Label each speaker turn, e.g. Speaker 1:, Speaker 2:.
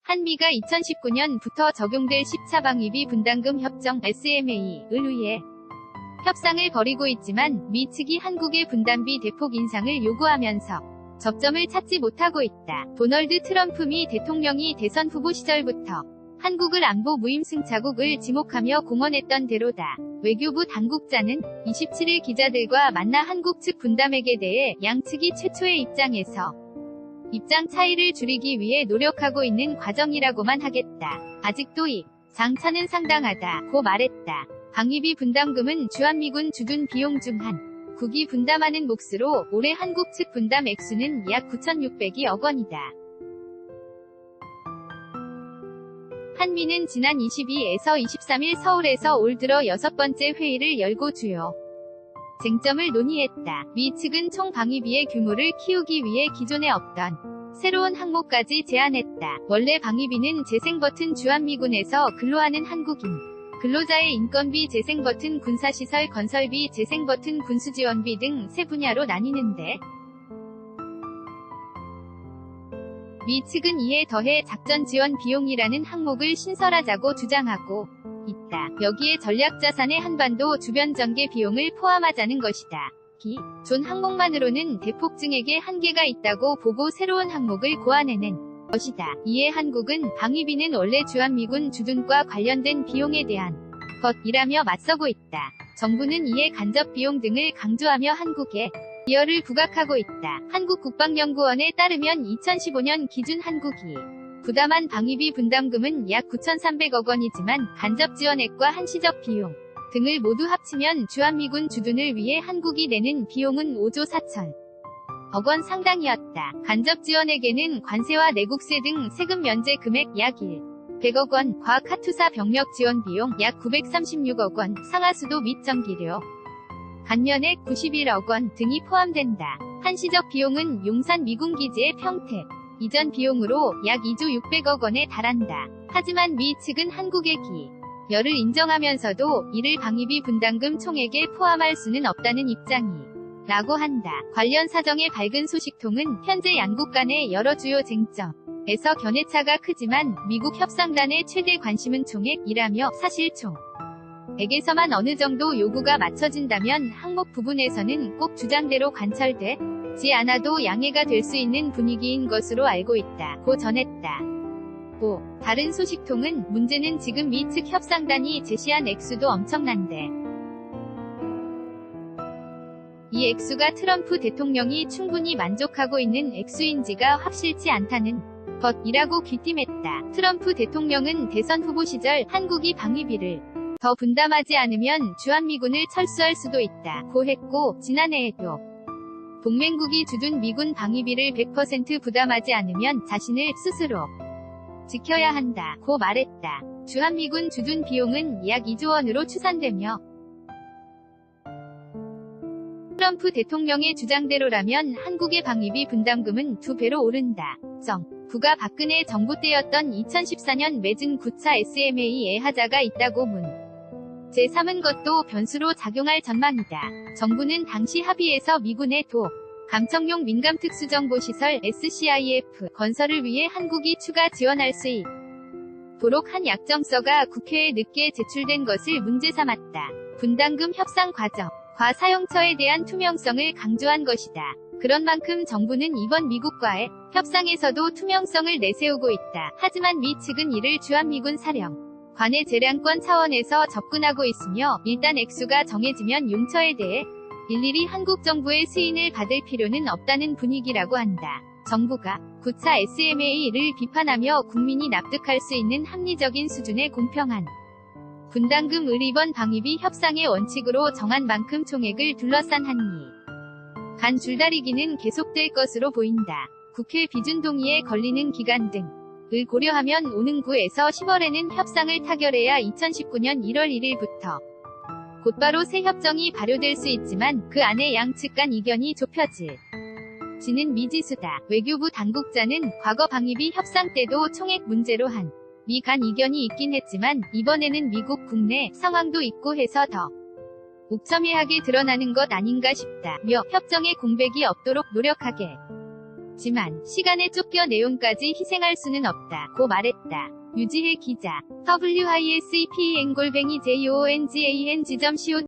Speaker 1: 한미가 2019년부터 적용될 10차 방위비 분담금 협정 SMA를 위해 협상을 벌이고 있지만 미 측이 한국의 분담비 대폭 인상을 요구하면서 접점을 찾지 못하고 있다. 도널드 트럼프 미 대통령이 대선 후보 시절부터 한국을 안보 무임승차국을 지목하며 공언했던 대로다. 외교부 당국자는 27일 기자들과 만나 한국 측 분담액에 대해 양측이 최초의 입장 차이를 줄이기 위해 노력하고 있는 과정이라고만 하겠다. 아직도 이 장차는 상당하다고 말했다. 방위비 분담금은 주한미군 주둔 비용 중 한국이 분담하는 몫으로 올해 한국 측 분담 액수는 약 9,600억 원이다. 한미는 지난 22에서 23일 서울에서 올 들어 6번째 회의를 열고 주요 쟁점을 논의했다. 미 측은 총 방위비의 규모를 키우기 위해 기존에 없던 새로운 항목까지 제안했다. 원래 방위비는 재생버튼 주한미군에서 근로하는 한국인 근로자의 인건비, 재생버튼 군사시설 건설비, 재생버튼 군수지원비 등 세 분야로 나뉘는데 미 측은 이에 더해 작전 지원 비용이라는 항목을 신설하자고 주장하고 있다. 여기에 전략자산의 한반도 주변 전개 비용을 포함하자는 것이다. 기존 항목만으로는 대폭 증액의 한계가 있다고 보고 새로운 항목을 고안해낸 것이다. 이에 한국은 방위비는 원래 주한미군 주둔과 관련된 비용에 대한 것이라며 맞서고 있다. 정부는 이에 간접 비용 등을 강조하며 한국에 기여를 부각하고 있다. 한국국방연구원에 따르면 2015년 기준 한국이 부담한 방위비 분담금은 약 9,300억 원이지만 간접 지원액과 한시적 비용 등을 모두 합치면 주한미군 주둔을 위해 한국이 내는 비용은 5조 4천억 원 상당이었다. 간접 지원액에는 관세와 내국세 등 세금 면제 금액 약 100억 원, 과학하투사 병력 지원 비용 약 936억 원, 상하수도 및 전기료 간면액 91억 원 등이 포함된다. 한시적 비용은 용산 미군기지의 평택 이전 비용으로 약 2조 600억 원에 달한다. 하지만 미 측은 한국의 기여를 인정하면서도 이를 방위비 분담금 총액에 포함할 수는 없다는 입장이라고 한다. 관련 사정의 밝은 소식통은 현재 양국 간의 여러 주요 쟁점에서 견해차가 크지만 미국 협상단의 최대 관심은 총액이라며 사실 총액에서만 어느 정도 요구가 맞춰진다면 항목 부분에서는 꼭 주장대로 관철되지 않아도 양해가 될 수 있는 분위기인 것으로 알고 있다고 전했다. 다른 소식통은 문제는 지금 미 측 협상단이 제시한 액수도 엄청난데 이 액수가 트럼프 대통령이 충분히 만족하고 있는 액수인지가 확실치 않다는 것이라고 귀띔했다. 트럼프 대통령은 대선 후보 시절 한국이 방위비를 더 분담하지 않으면 주한미군을 철수할 수도 있다고 했고 지난해에도 동맹국이 주둔 미군 방위비를 100% 부담하지 않으면 자신을 스스로 지켜야 한다고 말했다. 주한미군 주둔 비용은 약 2조 원으로 추산되며 트럼프 대통령의 주장대로라면 한국의 방위비 분담금은 2배로 오른다. 정부가 박근혜 정부 때였던 2014년 맺은 9차 SMA에 하자가 있다고 제3은 것도 변수로 작용할 전망이다. 정부는 당시 합의에서 미군의 감청용 민감특수정보시설 SCIF 건설을 위해 한국이 추가 지원할 수 있도록 한 약정서가 국회에 늦게 제출된 것을 문제 삼았다. 분담금 협상 과정과 사용처에 대한 투명성을 강조한 것이다. 그런 만큼 정부는 이번 미국과의 협상에서도 투명성을 내세우고 있다. 하지만 미 측은 이를 주한미군 사령관의 재량권 차원에서 접근하고 있으며 일단 액수가 정해지면 용처에 대해 일일이 한국 정부의 승인을 받을 필요는 없다는 분위기라고 한다. 정부가 9차 SMA를 비판하며 국민이 납득할 수 있는 합리적인 수준의 공평한 분담금을 이번 방위비 협상의 원칙으로 정한 만큼 총액을 둘러싼 한미 간 줄다리기는 계속될 것으로 보인다. 국회 비준 동의에 걸리는 기간 등을 고려하면 오는 9에서 10월에는 협상을 타결해야 2019년 1월 1일부터 곧바로 새 협정이 발효될 수 있지만 그 안에 양측 간 이견이 좁혀지는 미지수다. 외교부 당국자는 과거 방위비 협상 때도 총액 문제로 한 미 간 이견이 있긴 했지만 이번에는 미국 국내 상황도 있고 해서 더 옥첨예하게 드러나는 것 아닌가 싶다며 협정에 공백이 없도록 노력하겠다고 있지만 시간에 쫓겨 내용까지 희생할 수는 없다. 고 말했다. 유지혜 기자. WISPN_JOONGANG.co